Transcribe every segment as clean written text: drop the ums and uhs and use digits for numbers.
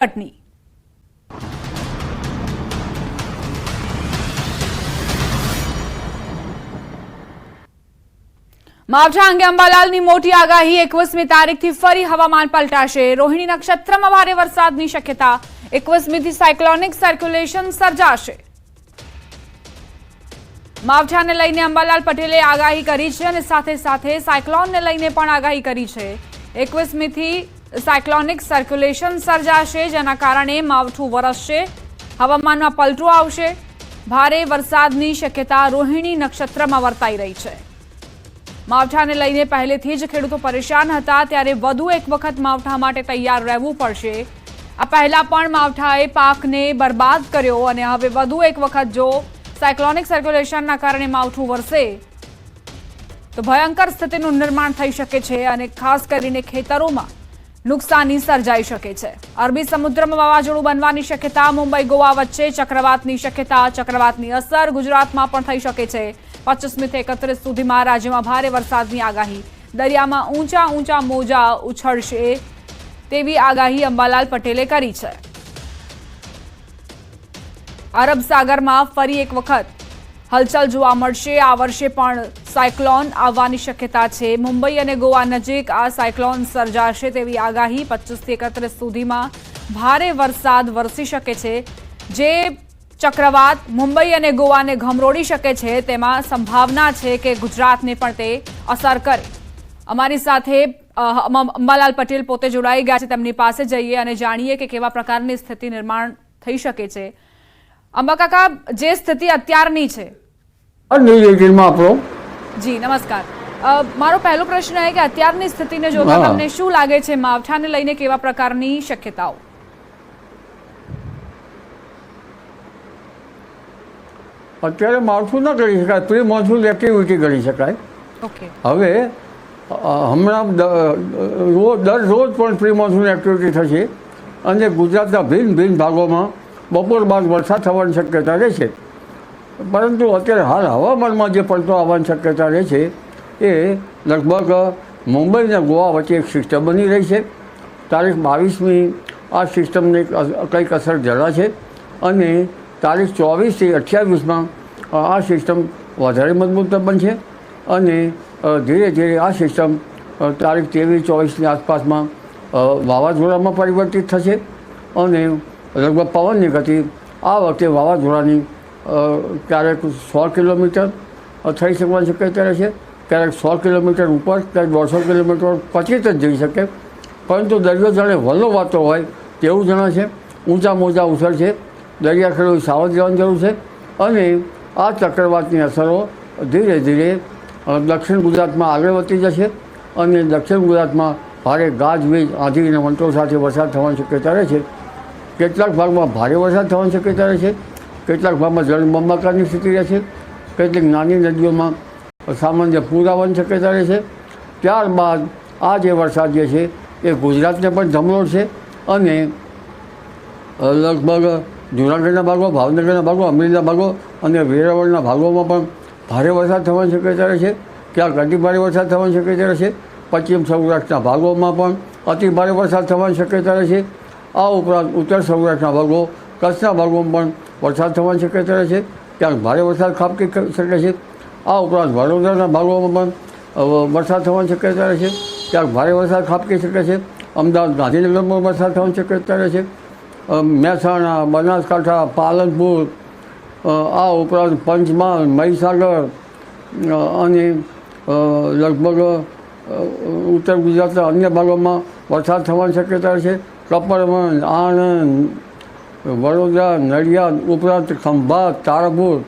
પટની માવઠા અંગે અંબાલાલની મોટી આગાહી 21મી તારીખથી ફરી હવામાન પલટાશે। રોહિણી નક્ષત્રમાં ભારે વરસાદની શક્યતા। 21મીથી સાયક્લોનિક સર્ક્યુલેશન સર્જાશે। માવઠાને લઈને અંબાલાલ પટેલે આગાહી કરી છે અને સાથે સાથે સાયક્લોનને લઈને પણ આગાહી કરી છે। 21મીથી સાયક્લોનિક સર્ક્યુલેશન સર્જાશે, જેના કારણે માવઠું વરસશે, હવામાનમાં પલટો આવશે। ભારે વરસાદની શક્યતા રોહિણી નક્ષત્રમાં વર્તાઈ રહી છે। માવઠાને લઈને પહેલેથી જ ખેડૂતો પરેશાન હતા, ત્યારે વધુ એક વખત માવઠા માટે તૈયાર રહેવું પડશે। આ પહેલા પણ માવઠાએ પાકને બરબાદ કર્યો અને હવે વધુ એક વખત જો સાયક્લોનિક સર્ક્યુલેશનના કારણે માવઠું વરસે તો ભયંકર સ્થિતિનું નિર્માણ થઈ શકે છે અને ખાસ કરીને ખેતરોમાં નુકસાની સર્જાઈ શકે છે। અરબી સમુદ્રમાં વાવાઝોડું બનવાની શક્યતા। મુંબઈ ગોવા વચ્ચે ચક્રવાતની શક્યતા। ચક્રવાતની અસર ગુજરાતમાં પણ થઈ શકે છે। 25મીથી 31 સુધીમાં રાજ્યમાં ભારે વરસાદની આગાહી। દરિયામાં ઊંચા મોજા ઉછળશે તેવી આગાહી અંબાલાલ પટેલે કરી છે। અરબ સાગરમાં ફરી એક વખત હલચલ જોવા મળશે। આ વર્ષે પણ સાયક્લોન આવવાની શક્યતા છે। મુંબઈ અને ગોવા નજીક આ સાયક્લોન સર્જાશે તેવી આગાહી। 25થી 31 સુધીમાં ભારે વરસાદ વરસી શકે છે। જે ચક્રવાત મુંબઈ અને ગોવાને ઘમરોડી શકે છે, તેમાં સંભાવના છે કે ગુજરાતને પણ તે અસર કરે। અમારી સાથે અંબાલાલ પટેલ પોતે જોડાઈ ગયા છે, તેમની પાસે જઈએ અને જાણીએ કે કેવા પ્રકારની સ્થિતિ નિર્માણ થઈ શકે છે। અંબા કાકા, જે સ્થિતિ અત્યારની છે જી નમસ્કાર, મારો પહેલો પ્રશ્ન है કે અત્યારની સ્થિતિને જોતા તમને શું લાગે છે, માવઠાને લઈને કેવા પ્રકારની શક્યતાઓ? અત્યારે માવઠું ન કરી શકાય, પ્રી મોન્સૂન એક્ટિવિટી કરી શકાય। હવે હમણાં દરરોજ પણ પ્રી મોન્સૂન એક્ટિવિટી થશે અને ગુજરાતના ભિન્ન ભાગોમાં બપોર બાદ વરસાદ થવાની શક્યતા રહેશે। પરંતુ અત્યારે હાલ હવામાનમાં જે પલટો આવવાની શક્યતા રહે છે એ લગભગ મુંબઈ અને ગોવા વચ્ચે એક સિસ્ટમ બની રહી છે। તારીખ 22મી આ સિસ્ટમને કંઈક અસર જણાશે અને તારીખ 24થી 28માં આ સિસ્ટમ વધારે મજબૂત બનશે અને ધીરે ધીરે આ સિસ્ટમ તારીખ 23-24ની આસપાસમાં વાવાઝોડામાં પરિવર્તિત થશે અને લગભગ પવનની ગતિ આ વખતે વાવાઝોડાની ક્યારેક 100 કિલોમીટર થઈ શકવાની શક્યતા રહેશે, ક્યારેક 100 કિલોમીટર ઉપર, ક્યારેક 150 કિલોમીટર પછી જ જઈ શકે। પરંતુ દરિયો જાણે વલ્લવાતો હોય તેવું જણાશે। ઊંચા મોજા ઉછળશે, દરિયાખેડૂ સાવધ રહેવાની જરૂર છે અને આ ચક્રવાતની અસરો ધીરે ધીરે દક્ષિણ ગુજરાતમાં આગળ વધતી જશે અને દક્ષિણ ગુજરાતમાં ભારે ગાજવીજ, આંધી અને વંટોળ સાથે વરસાદ થવાની શક્યતા રહે છે। કેટલાક ભાગમાં ભારે વરસાદ થવાની શક્યતા રહે છે, કેટલાક ભાગમાં જળબંબાકારની સ્થિતિ રહેશે, કેટલીક નાની નદીઓમાં સામાન્ય પૂર આવવાની શક્યતા રહેશે। ત્યારબાદ આ જે વરસાદ જે છે એ ગુજરાતને પણ ધમરોળશે અને લગભગ જૂનાગઢના ભાગો, ભાવનગરના ભાગો, અમરેલીના ભાગો અને વેરાવળના ભાગોમાં પણ ભારે વરસાદ થવાની શક્યતા રહેશે। ક્યાંક અતિ ભારે વરસાદ થવાની શક્યતા રહેશે। પશ્ચિમ સૌરાષ્ટ્રના ભાગોમાં પણ અતિ ભારે વરસાદ થવાની શક્યતા રહેશે। આ ઉપરાંત ઉત્તર સૌરાષ્ટ્રના ભાગો, કચ્છના ભાગોમાં પણ વરસાદ થવાની શક્યતા રહેશે, ક્યાંક ભારે વરસાદ ખાબકી શકે છે। આ ઉપરાંત વડોદરાના ભાગોમાં પણ વરસાદ થવાની શક્યતા રહેશે, ક્યાંક ભારે વરસાદ ખાબકી શકે છે। અમદાવાદ, ગાંધીનગરમાં વરસાદ થવાની શક્યતા રહેશે। મહેસાણા, બનાસકાંઠા, પાલનપુર, આ ઉપરાંત પંચમહાલ, મહીસાગર અને લગભગ ઉત્તર ગુજરાતના અન્ય ભાગોમાં વરસાદ થવાની શક્યતા રહેશે। કપડવંજ, આણંદ, વડોદરા, નડિયાદ ઉપરાંત ખંભાત, તારાપુર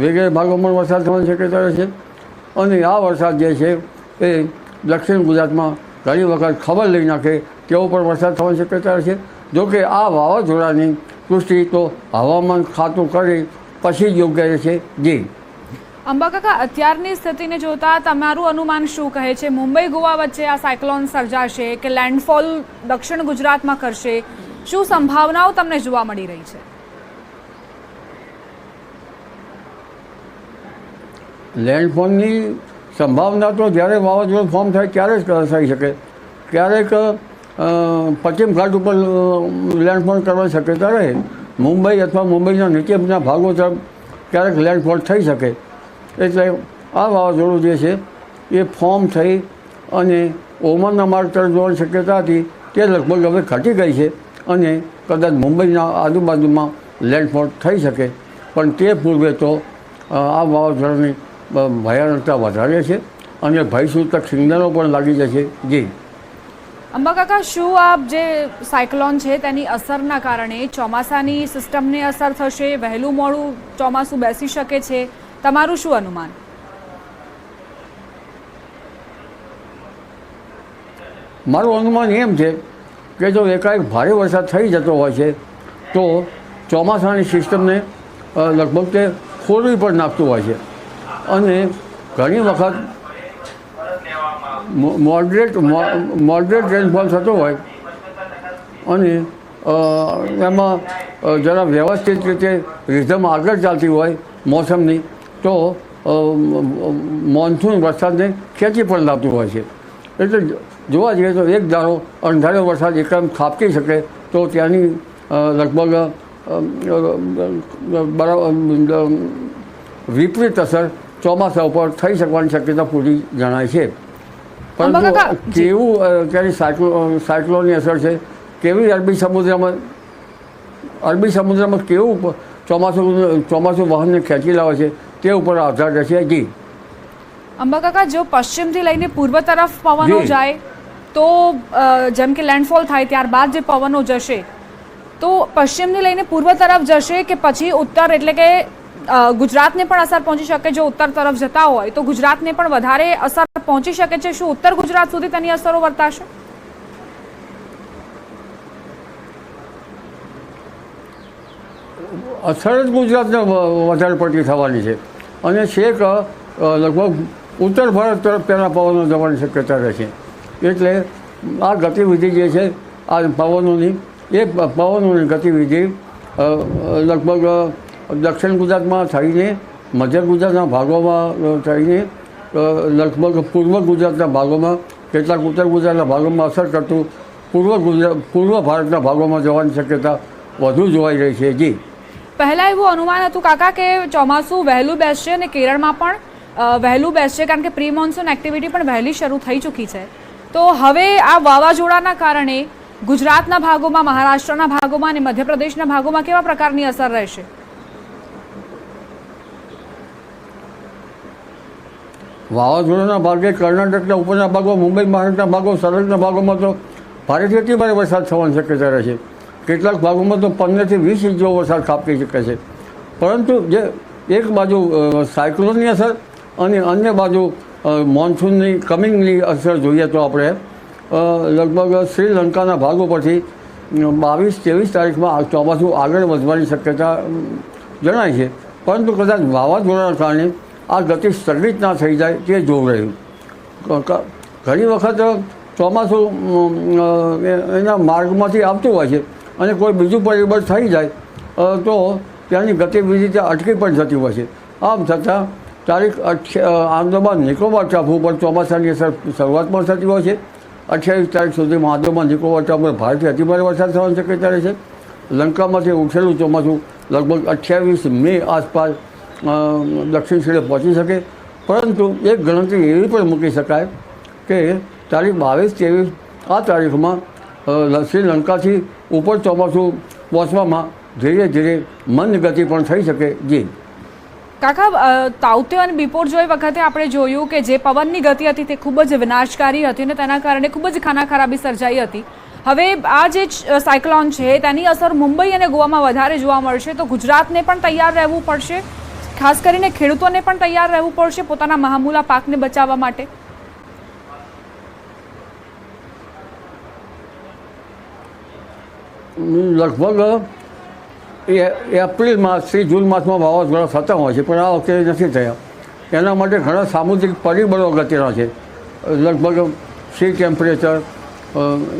વગેરે ભાગોમાં વરસાદ થવાની શક્યતા રહેશે અને આ વરસાદ જે છે એ દક્ષિણ ગુજરાતમાં ઘણી વખત ખબર લઈ નાખે તેવો પણ વરસાદ થવાની શક્યતા રહેશે। જોકે આ વાવાઝોડાની પુષ્ટિ તો હવામાન ખાતું કરે પછી જ યોગ્ય રહેશે। જી અંબા કાકા, અત્યારની સ્થિતિને જોતા તમારું અનુમાન શું કહે છે? મુંબઈ ગોવા વચ્ચે આ સાયક્લોન સર્જાશે કે લેન્ડફોલ દક્ષિણ ગુજરાતમાં કરશે? શું સંભાવનાઓ તમને જોવા મળી રહી છે? લેન્ડફોલની સંભાવના તો જ્યારે વાવાઝોડું ફોર્મ થાય ત્યારે જ થઈ શકે। ક્યારેક પશ્ચિમ ઘાટ ઉપર લેન્ડફોલ કરવાની શક્યતા રહે. મુંબઈ અથવા મુંબઈના નીચેના ભાગો તરફ ક્યારેક લેન્ડફોલ થઈ શકે. એટલે આ વાવાઝોડું જે છે એ ફોર્મ થઈ અને ઓમાનના માર્ગ તરફ જવાની શક્યતા હતી તે લગભગ હવે ઘટી ગઈ છે અને કદાચ મુંબઈના આજુબાજુમાં લેન્ડફોલ થઈ શકે. પણ તે પૂર્વે તો આ વાવાઝોડાની ભયાનકતા વધારે છે અને ભયસૂચક સિગ્નલો પણ લાગી જશે. જી અંબાકાકા, શું આ જે સાયક્લોન છે તેની અસરના કારણે ચોમાસાની સિસ્ટમને અસર થશે? વહેલું મોડું ચોમાસું બેસી શકે છે? તમારું શું અનુમાન? મારું અનુમાન એમ છે કે જો એકાએક ભારે વરસાદ થઈ જતો હોય છે તો ચોમાસાની સિસ્ટમને લગભગ તે ખોરવી પણ નાખતું હોય છે અને ઘણી વખત મોડરેટ રેનફોલ થતો હોય અને એમાં જરા વ્યવસ્થિત રીતે રિધમ આગળ ચાલતી હોય મોસમની તો મોન્સૂન વરસાદને ખેંચી પણ લાવતું હોય છે. એટલે જોવા જઈએ તો એક ધારો અંધારો વરસાદ એકદમ ખાબકી શકે તો ત્યાંની લગભગ વિપરીત અસર ચોમાસા ઉપર થઈ શકવાની શક્યતા પૂરી જણાય છે. પરંતુ કેવું ત્યારે સાયક્લોનની અસર છે, કેવી અરબી સમુદ્રમાં કેવું ચોમાસું વાહનને ખેંચી લાવે છે તે ઉપર આધાર રહેશે. જી અંબાકાકા, જો પશ્ચિમથી લઈને પૂર્વ તરફ પવનો જાય તો જેમ કે લેન્ડફોલ થાય ત્યારબાદ જે પવનો જશે તો પશ્ચિમથી લઈને પૂર્વ તરફ જશે કે પછી ઉત્તર, એટલે કે ગુજરાતને પણ અસર પહોંચી શકે? જો ઉત્તર તરફ જતા હોય તો ગુજરાતને પણ વધારે અસર પહોંચી શકે છે. શું ઉત્તર ગુજરાત સુધી તેની અસરો વર્તાશે? અસર જ ગુજરાતને વધારે પડતી થવાની છે અને છેક લગભગ ઉત્તર ભારત તરફ તેના પવનો જવાની શક્યતા રહેશે. એટલે આ ગતિવિધિ જે છે આ પવનોની ગતિવિધિ લગભગ દક્ષિણ ગુજરાતમાં થઈને મધ્ય ગુજરાતના ભાગોમાં થઈને લગભગ પૂર્વ ગુજરાતના ભાગોમાં, કેટલાક ઉત્તર ગુજરાતના ભાગોમાં અસર કરતું પૂર્વ ભારતના ભાગોમાં જવાની શક્યતા વધુ જોવાઈ રહી છે. જી પહેલાં એવું અનુમાન હતું કાકા કે ચોમાસું વહેલું બેસશે અને કેરળમાં પણ વહેલું બેસશે, કારણ કે પ્રી મોન્સૂન એક્ટિવિટી પણ વહેલી શરૂ થઈ ચૂકી છે. તો હવે આ વાવાઝોડાના કારણે ગુજરાતના ભાગોમાં, મહારાષ્ટ્રના ભાગોમાં અને મધ્યપ્રદેશના ભાગોમાં કેવા પ્રકારની અસર રહેશે? વાવાઝોડાના ભાગે કર્ણાટકના ઉપરના ભાગો, મુંબઈ મહારાષ્ટ્રના ભાગો, સૌરાષ્ટ્રના ભાગોમાં તો ભારેથી અતિ ભારે વરસાદ થવાની શક્યતા રહેશે. કેટલાક ભાગોમાં તો 15 થી 20 ઇંચ જેવો વરસાદ ખાબકી શકે છે. પરંતુ જે એક બાજુ સાયક્લોનની અસર અને અન્ય બાજુ મોન્સૂનની કમિંગની અસર જોઈએ તો આપણે લગભગ શ્રીલંકાના ભાગો પરથી 22-23 તારીખમાં ચોમાસું આગળ વધવાની શક્યતા જણાય છે. પરંતુ કદાચ વાવાઝોડાના કારણે આ ગતિ સ્થગિત ના થઈ જાય તે જોવું રહ્યું. ઘણી વખત ચોમાસું એના માર્ગમાંથી આવતું હોય છે અને કોઈ બીજું પરિબળ થઈ જાય તો ત્યાંની ગતિવિધિ ત્યાં અટકી પણ જતી હોય છે. આમ છતાં તારીખ આંદામાન નિકોબાર ટાપુ પર ચોમાસાની અસર શરૂઆતમાં થતી હોય છે. 28 તારીખ સુધીમાં આંદામાન નિકોબાર ટાપુ પર ભારેથી અતિભારે વરસાદ થવાની શક્યતા રહે છે. લંકામાંથી ઉઠેલું ચોમાસું લગભગ 28 મે આસપાસ દક્ષિણ છેડે પહોંચી શકે. પરંતુ એક ગણતરી એવી પણ મૂકી શકાય કે તારીખ 22-23 આ તારીખમાં શ્રીલંકાથી ઉપર ચોમાસું પહોંચવામાં ધીરે ધીરે મંદ ગતિ પણ થઈ શકે. જી કાકા, તાઉતે અને બિપોરજોય વખતે આપણે જોયું કે જે પવનની ગતિ હતી તે ખૂબ જ વિનાશકારી હતી અને તેના કારણે ખૂબ જ ખાનાખરાબી સર્જાઈ હતી. હવે આ જે સાયક્લોન છે તેની અસર મુંબઈ અને ગોવામાં વધારે જોવા મળશે, તો ગુજરાતને પણ તૈયાર રહેવું પડશે, ખાસ કરીને ખેડૂતોને પણ તૈયાર રહેવું પડશે પોતાના મહામૂલા પાકને બચાવવા માટે. લગભગ એપ્રિલ માસથી જૂન માસમાં વાવાઝોડા થતા હોય છે પણ આ વખતે નથી થયા. એના માટે ઘણા સામુદ્રિક પરિબળો અગત્યના છે. લગભગ sea temperature,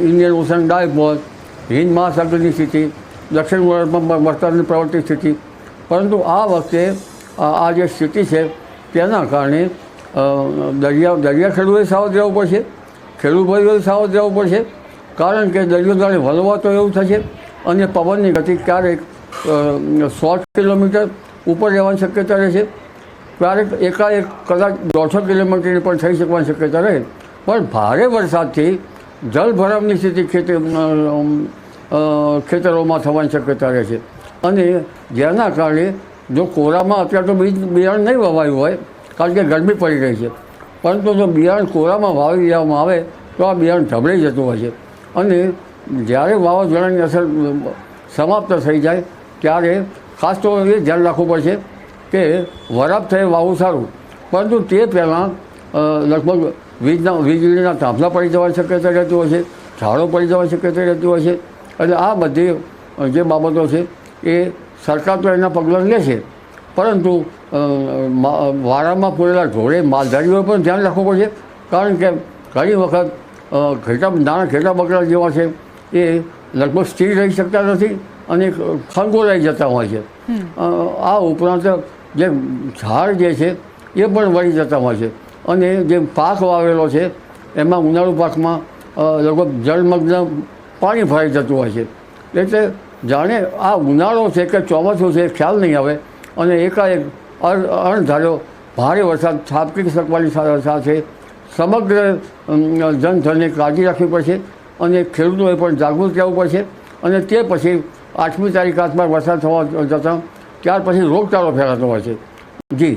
Indian ocean dipole, હિન્દ મહાસાગરની સ્થિતિ, દક્ષિણ ગોળાર્ધમાં વરસાદની પ્રવૃત્તિ સ્થિતિ. પરંતુ આ વખતે આ જે સ્થિતિ છે તેના કારણે દરિયા ખેડૂતોએ સાવધ રહેવું પડશે, ખેડૂત ભાઈઓએ સાવધ રહેવું પડશે કારણ કે દરિયો જાણે વલવાતો એવું થશે અને પવનની ગતિ ક્યારેક 100 કિલોમીટર ઉપર રહેવાની શક્યતા રહે છે, ક્યારેક એકાએક કદાચ 150 કિલોમીટરની પણ થઈ શકવાની શક્યતા રહે. પણ ભારે વરસાદથી જળભરાવની સ્થિતિ ખેતરોમાં થવાની શક્યતા રહે છે અને જેના કારણે જો કોરામાં અત્યારે તો બિયારણ નહીં વવાયું હોય કારણ કે ગરમી પડી રહી છે, પરંતુ જો બિયારણ કોરામાં વાવી દેવામાં આવે તો આ બિયારણ ઢબળાઈ જતું હોય છે અને જ્યારે વાવાઝોડાની અસર સમાપ્ત થઈ જાય ત્યારે ખાસ તો એ ધ્યાન રાખવું પડશે કે વરાપ થઈ વાવવું સારું, પરંતુ તે પહેલાં લગભગ વીજળીના થાંભલા પડી જવાની શક્યતા રહેતી હોય છે, ઝાડો પડી જવાની શક્યતા રહેતી હોય છે. એટલે આ બધી જે બાબતો છે એ સરકાર તો એના પગલાં લે છે, પરંતુ વાડામાં પૂરેલા ઢોળે માલધારીઓએ પણ ધ્યાન રાખવું પડશે, કારણ કે ઘણી વખત નાના ઘેટા બકરા જેવા છે એ લગભગ સ્થિર રહી શકતા નથી અને ખંગોળાઈ જતા હોય છે. આ ઉપરાંત જે ઝાડ જે છે એ પણ વળી જતા હોય છે અને જે પાક વાવેલો છે એમાં ઉનાળુ પાકમાં લગભગ જળમગ્ન પાણી ભરાઈ જતું હોય છે. એટલે જાણે આ ઉનાળો છે કે ચોમાસું છે ખ્યાલ નહીં આવે અને એકાએક અણધાર્યો ભારે વરસાદ ખાબકી શકવાની સાથે સમગ્ર જનધનની કાળજી રાખવી પડશે અને ખેડૂતોએ પણ જાગૃત રહેવું પડશે અને તે પછી 8મી તારીખ આસપાસ વરસાદ થવા જતાં ત્યાર પછી રોગચાળો ફેલાતો હોય છે. જી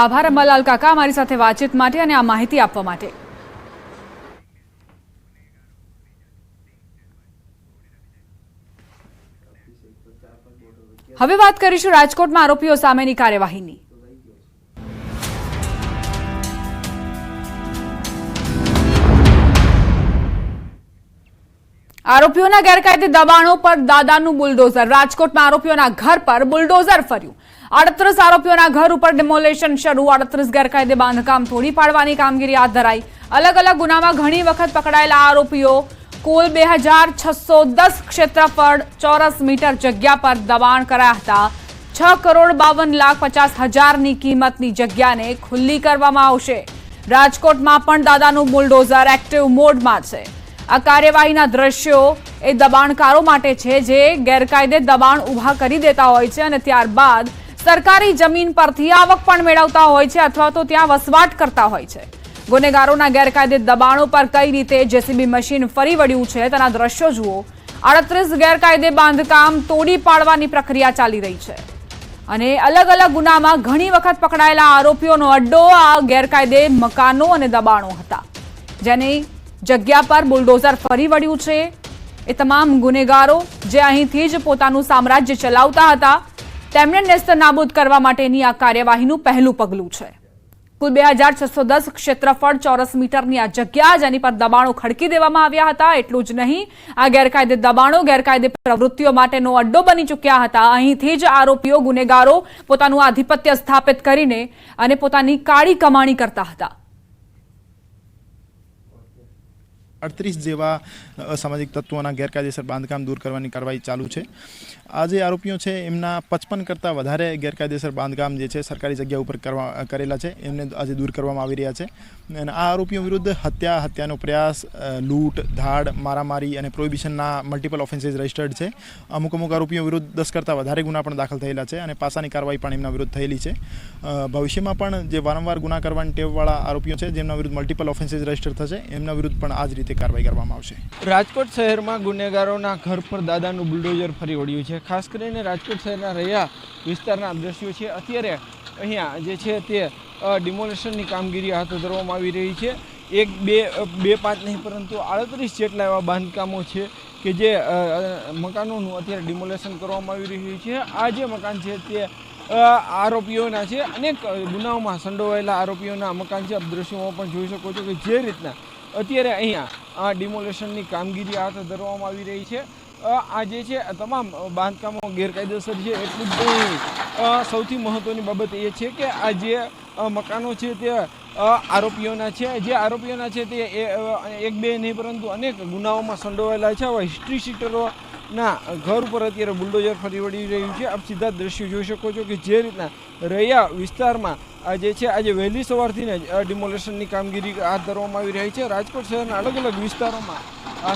આભાર અંબાલાલ કાકા અમારી સાથે વાતચીત માટે અને આ માહિતી આપવા માટે. હવે વાત કરીશું રાજકોટમાં આરોપીઓ સામેની કાર્યવાહીની. આરોપીઓના ગેરકાયદે દબાણો પર દાદાનું બુલડોઝર. રાજકોટમાં આરોપીઓના ઘર પર બુલડોઝર ફર્યું. 38 આરોપીઓના ઘર ઉપર ડિમોલેશન શરૂ. 38 ગેરકાયદે બાંધકામ તોડી પાડવાની કામગીરી હાથ ધરાઈ. અલગ અલગ ગુનામાં ઘણી વખત પકડાયેલા આરોપીઓ કુલ 2610 ક્ષેત્રફળ ચોરસ મીટર જગ્યા પર દબાણ કરાયા હતા. 6,52,50,000ની કિંમતની જગ્યાને ખુલ્લી કરવામાં આવશે. રાજકોટમાં પણ દાદાનું બુલડોઝર એક્ટિવ મોડમાં છે. આ કાર્યવાહીના દ્રશ્યો એ દબાણકારો માટે છે જે ગેરકાયદે દબાણ ઊભા કરી દેતા હોય છે અને ત્યારબાદ સરકારી જમીન પરથી આવક પણ મેળવતા હોય છે અથવા તો ત્યાં વસવાટ કરતા હોય છે. ગુનેગારોના ગેરકાયદે દબાણો પર કઈ રીતે જેસીબી મશીન ફરી વળ્યું છે તેના દ્રશ્યો જુઓ. 38 ગેરકાયદે બાંધકામ તોડી પાડવાની પ્રક્રિયા ચાલી રહી છે અને અલગ અલગ ગુનામાં ઘણી વખત પકડાયેલા આરોપીઓનો અડ્ડો આ ગેરકાયદે મકાનો અને દબાણો હતા, જેની જગ્યા પર બુલડોઝર ફરી વળ્યું છે. એ તમામ ગુનેગારો જે અહીંથી જ પોતાનું સામ્રાજ્ય ચલાવતા હતા તેમને નેસ્ત નાબૂદ કરવા માટેની આ કાર્યવાહીનું પહેલું પગલું છે. કુલ 2610 ક્ષેત્રફળ ચોરસ મીટરની આ જગ્યા જેની પર દબાણો ખડકી દેવામાં આવ્યા હતા. એટલું જ નહીં, આ ગેરકાયદે દબાણો ગેરકાયદે પ્રવૃત્તિઓ માટેનો અડ્ડો બની ચૂક્યા હતા. અહીંથી જ આરોપીઓ ગુનેગારો પોતાનું આધિપત્ય સ્થાપિત કરીને અને પોતાની કાળી કમાણી કરતા હતા. 38 જેવા અસામાજિક તત્વોના ગેરકાયદેસર બાંધકામ દૂર કરવાની કાર્યવાહી ચાલુ છે. આ જે આરોપીઓ છે એમના 55 કરતાં વધારે ગેરકાયદેસર બાંધકામ જે છે સરકારી જગ્યા ઉપર કરેલા છે એમને આજે દૂર કરવામાં આવી રહ્યા છે. અને આ આરોપીઓ વિરુદ્ધ હત્યાનો પ્રયાસ, લૂંટ, ધાડ, મારામારી અને પ્રોહિબિશનના મલ્ટિપલ ઓફેન્સીસ રજિસ્ટર્ડ છે. અમુક આરોપીઓ વિરુદ્ધ 10 કરતાં વધારે ગુના પણ દાખલ થયેલા છે અને પાસાની કાર્યવાહી પણ એમના વિરુદ્ધ થયેલી છે. ભવિષ્યમાં પણ જે વારંવાર ગુના કરવાની ટેવવાળા આરોપીઓ છે જેમના વિરુદ્ધ મલ્ટિપલ ઓફેન્સીસ રજિસ્ટર થશે એમના વિરુદ્ધ પણ આ જ રીતે કાર્યવાહી કરવામાં આવશે. રાજકોટ શહેરમાં ગુનેગારોના ઘર પર દાદાનું બુલડોઝર ફરી વળ્યું છે. ખાસ કરીને રાજકોટ શહેરના રહ્યા વિસ્તારના દ્રશ્યો છે. અત્યારે અહીંયા જે છે તે ડિમોલેશનની કામગીરી હાથ ધરવામાં આવી રહી છે. 1, 2, 5 નહીં પરંતુ 38 જેટલા એવા બાંધકામો છે કે જે મકાનોનું અત્યારે ડિમોલેશન કરવામાં આવી રહ્યું છે. આ જે મકાન છે તે આરોપીઓના છે. અનેક ગુનાઓમાં સંડોવાયેલા આરોપીઓના મકાન છે. આપ દ્રશ્યોમાં પણ જોઈ શકો છો કે જે રીતના અત્યારે અહીંયા આ ડિમોલેશનની કામગીરી હાથ ધરવામાં આવી રહી છે. આ જે છે તમામ બાંધકામો ગેરકાયદેસર છે. એટલું જ નહીં, સૌથી મહત્ત્વની બાબત એ છે કે આ જે મકાનો છે તે આરોપીઓના છે. જે આરોપીઓના છે તે 1, 2 નહીં પરંતુ અનેક ગુનાઓમાં સંડોવાયેલા છે. આવા હિસ્ટ્રી શીટરો ના ઘર ઉપર અત્યારે બુલડોઝર ફરી વળી રહ્યું છે. આપ સીધા દ્રશ્યો જોઈ શકો છો કે જે રીતના રૈયા વિસ્તારમાં જે છે આજે વહેલી સવારથી જ ડિમોલેશનની કામગીરી હાથ ધરવામાં આવી રહી છે. રાજકોટ શહેરના અલગ અલગ વિસ્તારોમાં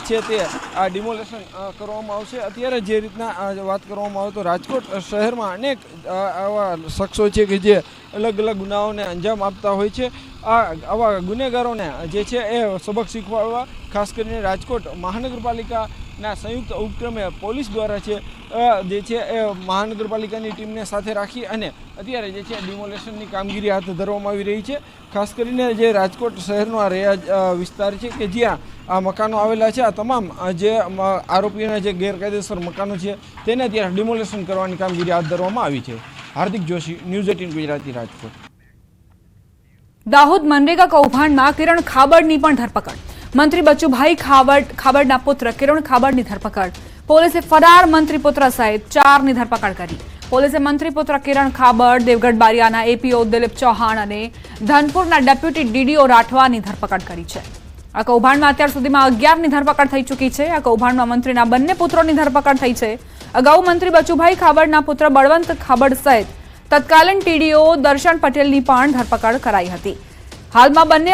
છે તે આ ડિમોલેશન કરવામાં આવશે. અત્યારે જે રીતના વાત કરવામાં આવે તો રાજકોટ શહેરમાં અનેક આવા શખ્સો છે કે જે અલગ અલગ ગુનાઓને અંજામ આપતા હોય છે. આવા ગુનેગારોને જે છે એ સબક શીખવાડવા ખાસ કરીને રાજકોટ મહાનગરપાલિકાના સંયુક્ત ઉપક્રમે પોલીસ દ્વારા છે જે છે એ મહાનગરપાલિકાની ટીમને સાથે રાખી અને અત્યારે જે છે ડિમોલેશનની કામગીરી હાથ ધરવામાં આવી રહી છે. ખાસ કરીને જે રાજકોટ શહેરનો આ રૈયા વિસ્તાર છે કે જ્યાં આ મકાનો આવેલા છે, આ તમામ જે આરોપીઓના જે ગેરકાયદેસર મકાનો છે તેને અત્યારે ડિમોલેશન કરવાની કામગીરી હાથ ધરવામાં આવી છે. હાર્દિક જોશી, ન્યૂઝ 18 ગુજરાતી, રાજકોટ. દાહોદ મનરેગા કૌભાંડમાં કિરણ ખાબડની પણ ધરપકડ. મંત્રી બચુભાઈ ખાબડના પુત્ર કિરણ ખાબડની ધરપકડ. પોલીસે ફરાર મંત્રી પુત્ર સહિત 4ની ધરપકડ કરી. પોલીસે મંત્રી પુત્ર કિરણ ખાબડ, દેવગઢ બારિયાના એપીઓ દિલીપ ચૌહાણ અને ધનપુરના ડેપ્યુટી ડીડીઓ રાઠવાની ધરપકડ કરી છે. આ કૌભાંડમાં અત્યાર સુધીમાં 11ની ધરપકડ થઈ ચૂકી છે. આ કૌભાંડમાં મંત્રીના બંને પુત્રોની ધરપકડ થઈ છે. અગાઉ મંત્રી બચુભાઈ ખાબડના પુત્ર બળવંત ખાબડ સહિત તત્કાલીન ટીડીઓ દર્શન પટેલની પણ ધરપકડ કરાઈ હતી. હાલમાં બંને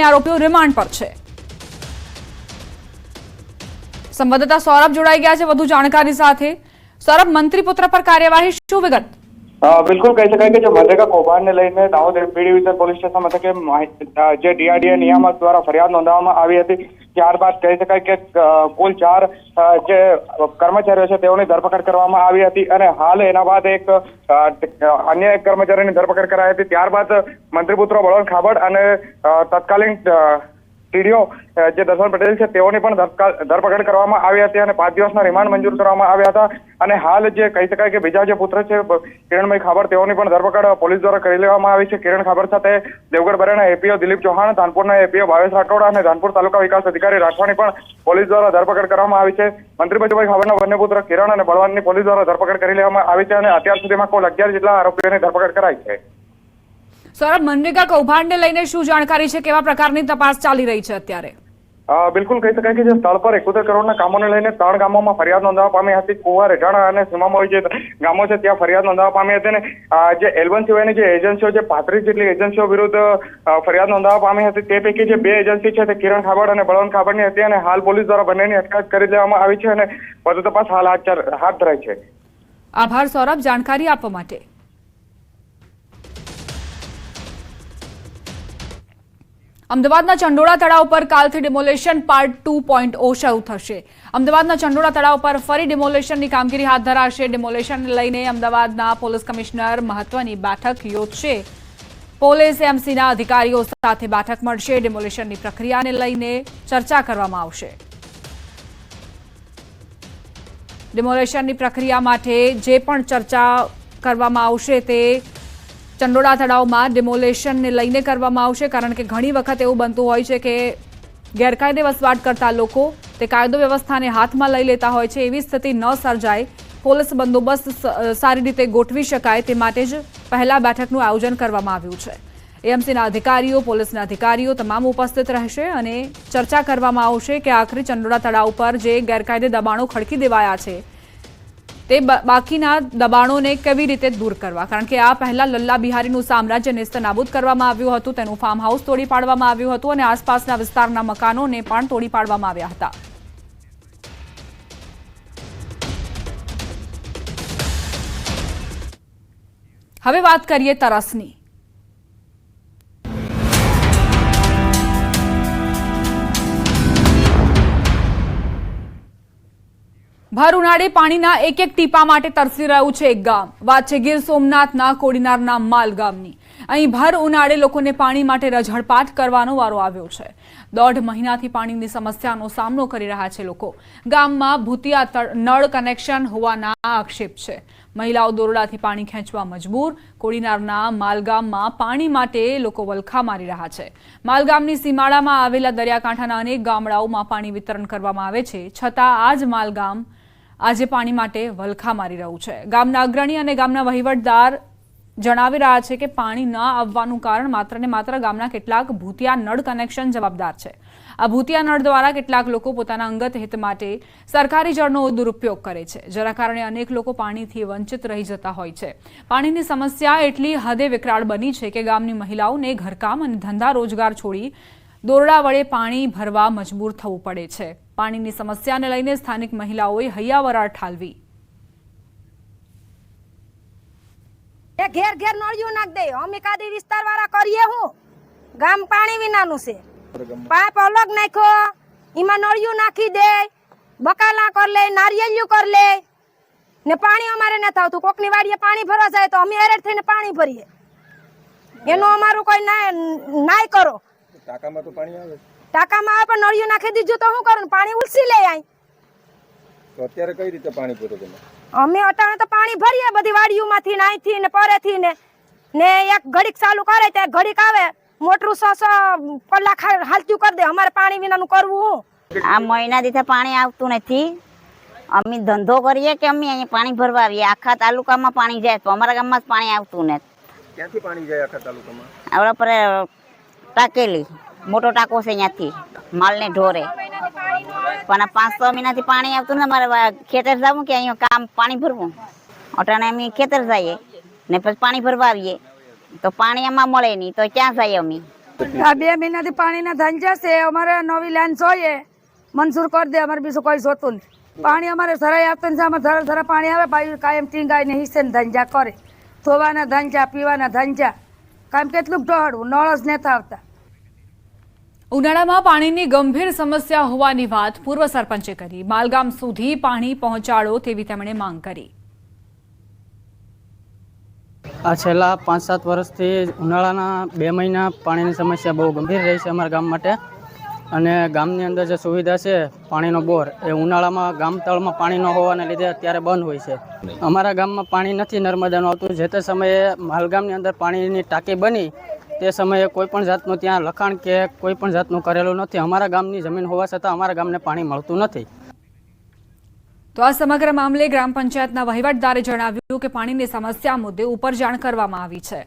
આરોપીઓ રિમાન્ડ પર છે. સંવાદદાતા સૌરભ જોડાઈ ગયા છે વધુ જાણકારી સાથે. સૌરભ, મંત્રી પુત્ર પર કાર્યવાહી શું વિગત? બિલકુલ કહી શકાય કે જો મનરેગા કૌભાંડને લઈને દાહોદ પી ડિવિઝન પોલીસ સ્ટેશન મથકે જે ડીઆરડીએ નિયામક દ્વારા ફરિયાદ નોંધવામાં આવી હતી. ત્યારબાદ કહી શકાય કે કુલ 4 જે કર્મચારીઓ છે તેઓની ધરપકડ કરવામાં આવી હતી અને હાલ એના બાદ અન્ય એક કર્મચારીની ધરપકડ કરાઈ હતી. ત્યારબાદ મંત્રીપુત્રો બળવંત ખાબડ અને તત્કાલીન ટીડીઓ જે દર્શન પટેલ છે તેઓની પણ ધરપકડ કરવામાં આવી હતી અને 5 દિવસના રિમાન્ડ મંજૂર કરવામાં આવ્યા હતા. અને હાલ જે કહી શકાય કે બીજા જે પુત્ર છે કિરણભાઈ ખાબર તેઓની પણ ધરપકડ પોલીસ દ્વારા કરી લેવામાં આવી છે. કિરણ ખાબર સાથે દેવગઢ બારિયાના એપીઓ દિલીપ ચૌહાણ, ધાનપુરના એપીઓ ભાવેશ રાઠોડ અને ધાનપુર તાલુકા વિકાસ અધિકારી રાઠવાની પણ પોલીસ દ્વારા ધરપકડ કરવામાં આવી છે. મંત્રી બચુભાઈ ખાબરના બંને પુત્ર કિરણ અને બળવંતની પોલીસ દ્વારા ધરપકડ કરી લેવામાં આવી છે અને અત્યાર સુધીમાં કુલ 11 જેટલા આરોપીઓની ધરપકડ કરાઈ છે. સૌરભ, મનરેગા કૌભાંડને લઈને શું જાણકારી છે? કેવા પ્રકારની તપાસ ચાલી રહી છે અત્યારે? બિલકુલ કહી શકાય કે જે સ્થળ પર 71 કરોડના કામોને લઈને 3 ગામોમાં ફરિયાદ નોંધવા પામી હતી. કુવા, રેઢાણા અને સીમામોઈ જે ગામો છે ત્યાં ફરિયાદ નોંધવા પામી હતી અને જે L1 સિવાયની જે એજન્સીઓ છે 35 જેટલી એજન્સીઓ વિરુદ્ધ ફરિયાદ નોંધવા પામી હતી. તે પૈકી જે 2 એજન્સી છે તે કિરણ ખાબડ અને બળવંત ખાબડની હતી અને હાલ પોલીસ દ્વારા બંનેની અટકાયત કરી દેવામાં આવી છે અને વધુ તપાસ હાલ હાથ ધરાઈ છે. આભાર સૌરભ જાણકારી આપવા માટે. અમદાવાદના ચંડોળા તળાવ પર કાલથી ડિમોલેશન પાર્ટ 2.0 શરૂ થશે. અમદાવાદના ચંડોળા તળાવ પર ફરી ડિમોલેશનની કામગીરી હાથ ધરાશે. ડિમોલેશનને લઈને અમદાવાદના પોલીસ કમિશનર મહત્વની બેઠક યોજશે. પોલીસ એમસીના અધિકારીઓ સાથે બેઠક મળશે. ડિમોલેશનની પ્રક્રિયાને લઈને ચર્ચા કરવામાં આવશે. ડિમોલેશનની પ્રક્રિયા માટે જે પણ ચર્ચા કરવામાં આવશે તે ચંડોળા તળાવમાં ડિમોલેશનને લઈને કરવામાં આવશે. કારણ કે ઘણી વખત એવું બનતું હોય છે કે ગેરકાયદે વસવાટ કરતા લોકો તે કાયદો વ્યવસ્થાને હાથમાં લઈ લેતા હોય છે. એવી સ્થિતિ ન સર્જાય, પોલીસ બંદોબસ્ત સારી રીતે ગોઠવી શકાય તે માટે જ પહેલા બેઠકનું આયોજન કરવામાં આવ્યું છે. એએમસીના અધિકારીઓ, પોલીસના અધિકારીઓ તમામ ઉપસ્થિત રહેશે અને ચર્ચા કરવામાં આવશે કે આખરે ચંડોળા તળાવ પર જે ગેરકાયદે દબાણો ખડકી દેવાયા છે તે બાકીના દબાણોને કેવી રીતે દૂર કરવા. કારણ કે આ પહેલા લલ્લા બિહારીનું સામ્રાજ્ય નેસ્તનાબૂદ કરવામાં આવ્યું હતું, તેનું ફાર્મ હાઉસ તોડી પાડવામાં આવ્યું હતું અને આસપાસના વિસ્તારના મકાનોને પણ તોડી પાડવામાં આવ્યા હતા. હવે વાત કરીએ તરસની. ભર ઉનાળે પાણીના એક એક ટીપા માટે તરસી રહ્યું છે એક ગામ. વાત છે ગીર સોમનાથના કોડીનારના માલ ગામની. અહીં ભર ઉનાળે લોકોને પાણી માટે રઝળપાટ કરવાનો વારો આવ્યો છે. 1.5 મહિનાથી પાણીની સમસ્યાનો સામનો કરી રહ્યા છે લોકો. ગામમાં ભૂતિયા નળ કનેક્શન હોવાના આક્ષેપ છે. મહિલાઓ દોરડાથી પાણી ખેંચવા મજબૂર. કોડીનારના માલગામમાં પાણી માટે લોકો વલખા મારી રહ્યા છે. માલગામની સીમાડામાં આવેલા દરિયાકાંઠાના અનેક ગામડાઓમાં પાણી વિતરણ કરવામાં આવે છે, છતાં આ જ માલગામ આજે પાણી માટે વલખા મારી રહ્યું છે. ગામના અગ્રણી અને ગામના વહીવટદાર જણાવી રહ્યા છે કે પાણી ન આવવાનું કારણ માત્ર ને માત્ર ગામના કેટલાક ભૂતિયા નળ કનેક્શન જવાબદાર છે। આ ભૂતિયા નળ દ્વારા કેટલાક લોકો પોતાના અંગત હિત માટે સરકારી જળનો દુરુપયોગ કરે છે, જેના કારણે અનેક લોકો પાણીથી વંચિત રહી જતા હોય છે। પાણીની સમસ્યા એટલી હદે વિકરાળ બની છે કે ગામની મહિલાઓને ઘરકામ અને ધંધા રોજગાર છોડી દોરડા વડે પાણી ભરવા મજબૂર થવું પડે છે। પાણીની સમસ્યાને લઈને સ્થાનિક મહિલાઓએ હૈયાવરાળ ઠાલવી। એ ઘેર ઘેર નળિયું નાખ દે। અમે કાદી વિસ્તાર વાળા કરીએ હું ગામ પાણી વિનાનું છે। પાઇપ અલગ નાખ્યો, એમાં નળિયું નાખી દે, બકાલા કર લે, નારિયેળિયું કર લે ને પાણી અમારે ન થાવતું। કોકની વાડીએ પાણી ભરવા જાય તો અમે એરેડ થઈને પાણી ભરીએ। એનો અમારું કોઈ નાય કરો। ટાંકામાં તો પાણી આવે, ટાંકામાં આવે પણ નળિયું નાખી દીધું તો શું કરું? પાણી ઉલસી લે આઈ। તો અત્યારે કઈ રીતે પાણી ભરો તમે? અમે અટાણે તો પાણી ભરીએ બધી વાડીઓમાંથી ને અહીંથી ને પરેથી ને એક ઘડીક ચાલુ કરે ત્યાં ઘડીક આવે, મોટરું 6 કલાક હાલતું કરી દે। અમારે પાણી વિનાનું કરવું હું? આ મહિના દીઠે પાણી આવતું નથી। અમે ધંધો કરીએ કે અમે અહીંયા પાણી ભરવા આવીએ? આખા તાલુકામાં પાણી જાય તો અમારા ગામમાં જ પાણી આવતું નથી। ક્યાંથી પાણી જાય આખા તાલુકામાં? આવડા પર ટાંકેલી મોટો ટાંકો છે, ત્યાંથી માલને ઢોરે। પણ 5-6 મહિનાથી પાણી આવતું ને અમારે ખેતર જવું કે અહીંયા કામ પાણી ભરવું। અટાણે અમે ખેતર જઈએ ને પછી પાણી ભરવા આવીએ તો પાણી આમાં મળે નહીં તો ક્યાં જઈએ અમે? આ 2 મહિનાથી પાણીના ધંધા છે। અમારે નવી લાઈન જોઈએ મંજૂર કરી દે। અમારે બીજું કોઈ જોતું નહીં। પાણી અમારે સરાઈ આપતું નથી। અમારે ધરા પાણી આવે પાણી કાયમ ટીંગાઈ ને હિસ્સે ધંધા કરે। ધોવાના ધંધા, પીવાના ધંધા, કાયમ કેટલું ઢોળવું, નળ જ નથી આવતા। ઉનાળામાં પાણીની ગંભીર સમસ્યા હોવાની વાત પૂર્વ સરપંચે કરી। માલગામ સુધી પાણી પહોંચાડો તેવી તેમણે માંગ કરી। આ છેલ્લા 5-7 વર્ષથી ઉનાળાના 2 મહિના પાણીની સમસ્યા બહુ ગંભીર રહી છે અમારા ગામ માટે। અને ગામની અંદર જે સુવિધા છે પાણીનો બોર, એ ઉનાળામાં ગામ તળમાં પાણી ન હોવાને લીધે અત્યારે બંધ હોય છે। અમારા ગામમાં પાણી નથી નર્મદાનું આવતું। જે તે સમયે માલગામની અંદર પાણીની ટાંકી બની તે સમયે કોઈ પણ જાતનું ત્યાં લખાણ કે કોઈ પણ જાતનું કરેલું નથી। અમારા ગામની જમીન હોવા છતાં અમારા ગામને પાણી મળતું નથી। તો આ સમગ્ર મામલે ગ્રામ પંચાયતના વહીવટદારે જણાવ્યું કે પાણીની સમસ્યા મુદ્દે ઉપર જાણ કરવામાં આવી છે।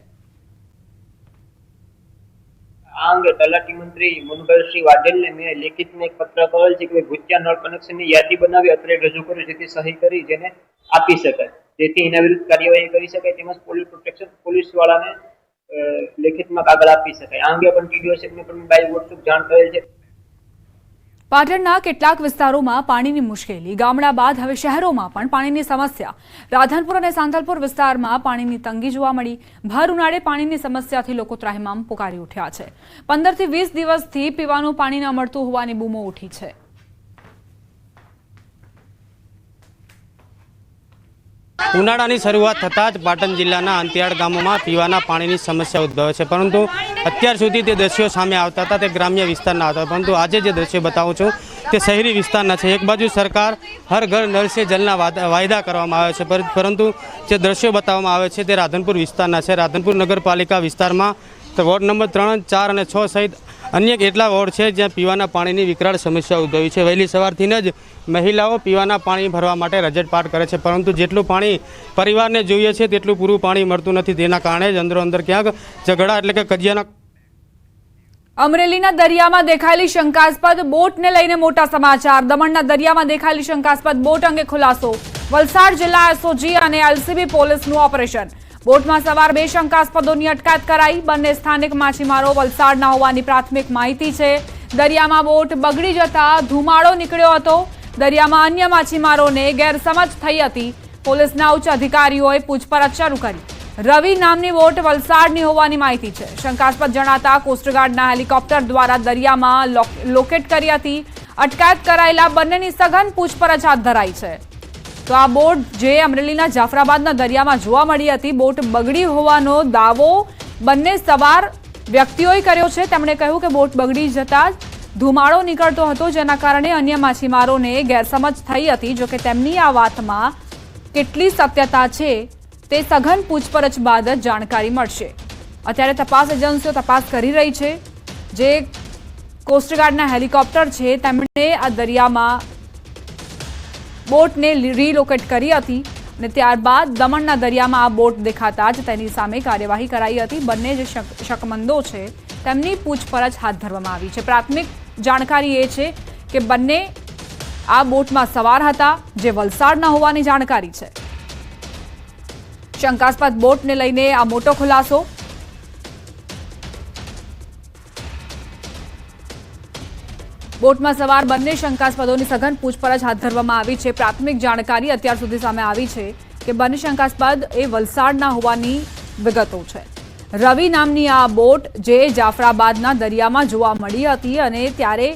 આ અંગે તલાટી મંત્રી મુનગલસિંહ વાઘેલને મેં લેખિતમાં એક પત્ર કરેલ છે કે ભૂતિયા નળ કનેક્શનની યાદી બનાવી અત્રે રજૂ કરી જેથી સહી કરી જેને આપી શકાય, જેથી એના વિરુદ્ધ કાર્યવાહી કરી શકાય, તેમજ પોલીસ પ્રોટેક્શન પોલીસ વાળાને લેખિતમાં કાગળ આપી શકાય। આ અંગે પણ ટીડીઓ સાહેબને પણ બાય વોટ્સએપ જાણ કરેલ છે। પાટણના કેટલાક વિસ્તારોમાં પાણીની મુશ્કેલી, ગામડા બાદ હવે શહેરોમાં પણ પાણીની સમસ્યા। રાધનપુર અને સાંતલપુર વિસ્તારમાં પાણીની તંગી જોવા મળી। ભર ઉનાળે પાણીની સમસ્યાથી લોકો ત્રાહિમામ પુકારી ઉઠ્યા છે। 15 થી 20 દિવસથી પીવાનું પાણી ન મળતું હોવાની બૂમો ઉઠી છે। ઉનાળાની શરૂઆત થતાં જ પાટણ જિલ્લાના અંતિયાળ ગામોમાં પીવાના પાણીની સમસ્યા ઉદ્ભવે છે, પરંતુ અત્યાર સુધી તે દ્રશ્યો સામે આવતા હતા તે ગ્રામ્ય વિસ્તારના હતા, પરંતુ આજે જે દ્રશ્યો બતાવું છું તે શહેરી વિસ્તારના છે। એક બાજુ સરકાર હર ઘર નળ સે જલના વાયદા કરવામાં આવે છે, પરંતુ જે દ્રશ્યો બતાવવામાં આવે છે તે રાધનપુર વિસ્તારના છે। રાધનપુર નગરપાલિકા વિસ્તારમાં વોર્ડ નંબર 3, 4 અને 6 સહિત અન્ય કેટલા વોર્ડ છે જ્યાં પીવાના પાણીની વિકરાળ સમસ્યા ઉદ્ભવી છે। વહેલી સવારથી જ મહિલાઓ પીવાના પાણી ભરવા માટે રજટપાટ કરે છે, પરંતુ જેટલું પાણી પરિવારને જોઈએ છે તેટલું પૂરું પાણી મળતું નથી। તેના કારણે જ અંદરો અંદર ક્યાંક ઝઘડા એટલે કે કજિયાના। અમરેલીના દરિયામાં દેખાયેલી શંકાસ્પદ બોટને લઈને મોટા સમાચાર। દમણના દરિયામાં દેખાયેલી શંકાસ્પદ બોટ અંગે ખુલાસો। વલસાડ જિલ્લા એસઓજી અને એલસીબી પોલીસનું ઓપરેશન। બોટમાં સવાર 2 શંકાસ્પદોની અટકાયત કરાઈ। બંને સ્થાનિક માછીમારો વલસાડના હોવાની પ્રાથમિક માહિતી છે। દરિયામાં બોટ બગડી જતા ધુમાડો નીકળ્યો હતો। દરિયામાં અન્ય માછીમારોને ગેરસમજ થઈ હતી। પોલીસના ઉચ્ચ અધિકારીઓએ પૂછપરછ શરૂ કરી। રવિ નામની બોટ વલસાડની હોવાની માહિતી છે। શંકાસ્પદ જણાતા કોસ્ટગાર્ડના હેલિકોપ્ટર દ્વારા દરિયામાં લોકેટ કરી હતી। અટકાયત કરાયેલા બંનેની સઘન પૂછપરછ હાથ ધરાઈ છે। તો આ બોટ જે અમરેલીના જાફરાબાદના દરિયામાં જોવા મળી હતી, બોટ બગડી હોવાનો દાવો બંને સવાર વ્યક્તિઓએ કર્યો છે। તેમણે કહ્યું કે બોટ બગડી જતા ધુમાડો નીકળતો હતો, જેના કારણે અન્ય માછીમારોને ગેરસમજ થઈ હતી। જોકે તેમની આ વાતમાં કેટલી સત્યતા છે તે સઘન પૂછપરછ બાદ જ જાણકારી મળશે। અત્યારે તપાસ એજન્સીઓ તપાસ કરી રહી છે। જે કોસ્ટગાર્ડના હેલિકોપ્ટર છે તેમણે આ દરિયામાં બોટને રીલોકેટ કરી હતી અને ત્યારબાદ દમણના દરિયામાં આ બોટ દેખાતા જ તેની સામે કાર્યવાહી કરાઈ હતી. બંને જે શકમંદો છે તેમની પૂછપરછ હાથ ધરવામાં આવી છે. પ્રાથમિક જાણકારી એ છે કે બંને આ બોટમાં સવાર હતા, જે વલસાડના હોવાની જાણકારી છે. શંકાસ્પદ બોટને લઈને આ મોટો ખુલાસો. બોટમાં સવાર બંને શંકાસ્પદોની સઘન પૂછપરછ હાથ ધરવામાં આવી છે. પ્રાથમિક જાણકારી અત્યાર સુધી સામે આવી છે કે બંને શંકાસ્પદ એ વલસાડના હોવાની વિગતો છે. રવિ નામની આ બોટ જે જાફરાબાદના દરિયામાં જોવા મળી હતી અને ત્યારે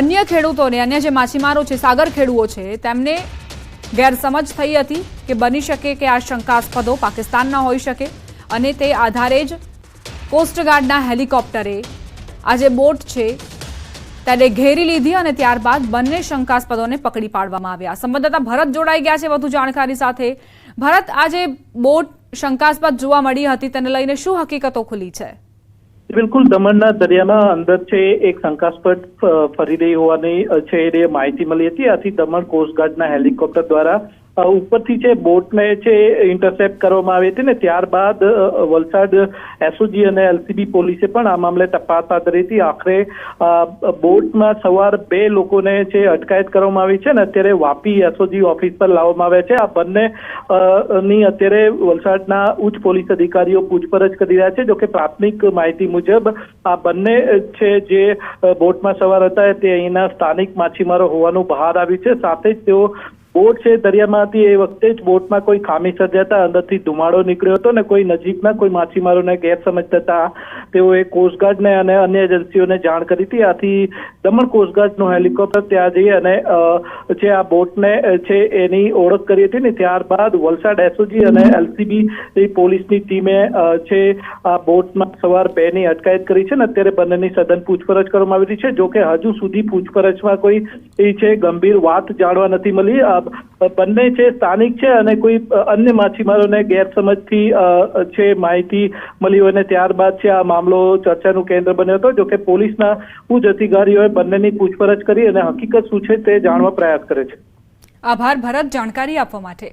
અન્ય ખેડૂતોને, અન્ય જે માછીમારો છે, સાગર ખેડૂઓ છે, તેમને ગેરસમજ થઈ હતી કે બની શકે કે આ શંકાસ્પદો પાકિસ્તાનના હોઈ શકે અને તે આધારે જ કોસ્ટગાર્ડના હેલિકોપ્ટરે આ જે બોટ છે તેને ઘેરી લીધી અને ત્યારબાદ બંને શંકાસ્પદોને પકડી પાડવામાં આવ્યા. સંવાદદાતા ભરત જોડાઈ ગયા છે વધુ જાણકારી સાથે. ભરત, આ જે બોટ શંકાસ્પદ જોવા મળી હતી તેને લઈને શું હકીકતો ખુલી છે? બિલકુલ, દમણના દરિયામાં અંદર છે એક શંકાસ્પદ ફરી રહી હોવાની છે એ માહિતી મળી હતી. આથી દમણ કોસ્ટગાર્ડના હેલિકોપ્ટર દ્વારા ઉપરથી છે બોટને છે ઇન્ટરસેપ્ટ કરવામાં આવી હતી ને ત્યારબાદ વલસાડ એસઓજી અને એલસીબી પોલીસે પણ આ મામલે તપાસ હાથ ધરી હતી. આખરે બોટમાં સવાર 2 લોકોને છે અટકાયત કરવામાં આવી છે ને અત્યારે વાપી એસઓજી ઓફિસ પર લાવવામાં આવ્યા છે. આ બંને ની અત્યારે વલસાડના ઉચ્ચ પોલીસ અધિકારીઓ પૂછપરછ કરી રહ્યા છે. જોકે પ્રાથમિક માહિતી મુજબ આ બંને છે જે બોટમાં સવાર હતા તે અહીંના સ્થાનિક માછીમારો હોવાનું બહાર આવ્યું છે. સાથે જ તેઓ બોટ છે દરિયામાં હતી એ વખતે જ બોટમાં કોઈ ખામી સર્જાતા અંદરથી ધુમાડો નીકળ્યો હતો ને કોઈ નજીકના કોઈ માછીમારોને ગેરસમજ થતા તેઓએ કોસ્ટગાર્ડને અને અન્ય એજન્સીઓને જાણ કરી હતી. આથી દમણ કોસ્ટગાર્ડનું હેલિકોપ્ટર ત્યાં જઈ અને જે આ બોટને છે એની ઓળખ કરી હતી ને ત્યારબાદ વલસાડ એસઓજી અને એલસીબી પોલીસની ટીમે છે આ બોટમાં સવાર 2 ની અટકાયત કરી છે ને અત્યારે બંનેની સઘન પૂછપરછ કરવામાં આવી છે. જોકે હજુ સુધી પૂછપરછમાં કોઈ છે ગંભીર વાત જાણવા નથી મળી. બંને છે સ્થાનિક છે અને કોઈ અન્ય માછીમારોને ગેરસમજથી છે માહિતી મળી હોય ને ત્યારબાદ છે આ મામલો ચર્ચાનું કેન્દ્ર બન્યો હતો. જોકે પોલીસના ઉચ્ચ અધિકારીઓએ બંનેની પૂછપરછ કરી અને હકીકત શું છે તે જાણવા પ્રયાસ કરે છે. આભાર ભરત જાણકારી આપવા માટે.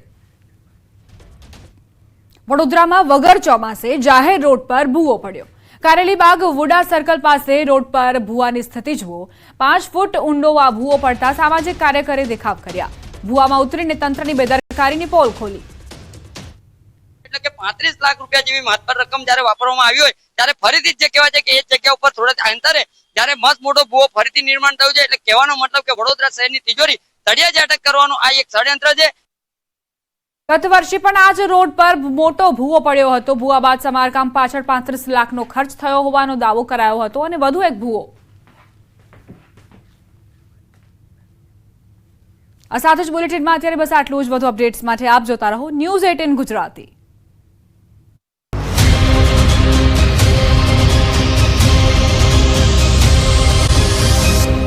વડોદરામાં વગર ચોમાસે જાહેર રોડ પર ભૂવો પડ્યો. કારેલીબાગ વુડા સર્કલ પાસે રોડ પર ભૂવાની સ્થિતિ જુઓ. 5 ફૂટ ઊંડો આ ભૂવો પડતા સામાજિક કાર્યકરે દેખાવ કર્યા. ભૂવામાં ઉતરીને તંત્રની બેદરકારીની પોલ ખોલી. એટલે કે 35 લાખ રૂપિયા જેવી મહત્તર રકમ જ્યારે વાપરવામાં આવી હોય ત્યારે ફરીથી જે કહેવાય છે કે એ જગ્યા ઉપર થોડા અંતરે જ્યારે મસ્ત મોટો ભૂવો ફરીથી નિર્માણ થયું છે. એટલે કહેવાનો મતલબ કે વડોદરા શહેરની તિજોરી તળિયા જ અટક કરવાનો આ એક ષડયંત્ર છે. ગત વર્ષે પણ આ જ રોડ પર મોટો ભૂવો પડ્યો હતો. ભૂવા બાદ સમારકામ પાછળ 35 લાખનો ખર્ચ થયો હોવાનો દાવો કરાયો હતો અને વધુ એક ભૂવો. આ સાથે જ બુલેટિનમાં અત્યારે બસ આટલું જ. વધુ અપડેટ્સ માટે આપ જોતા રહો ન્યૂઝ 18 ગુજરાતી.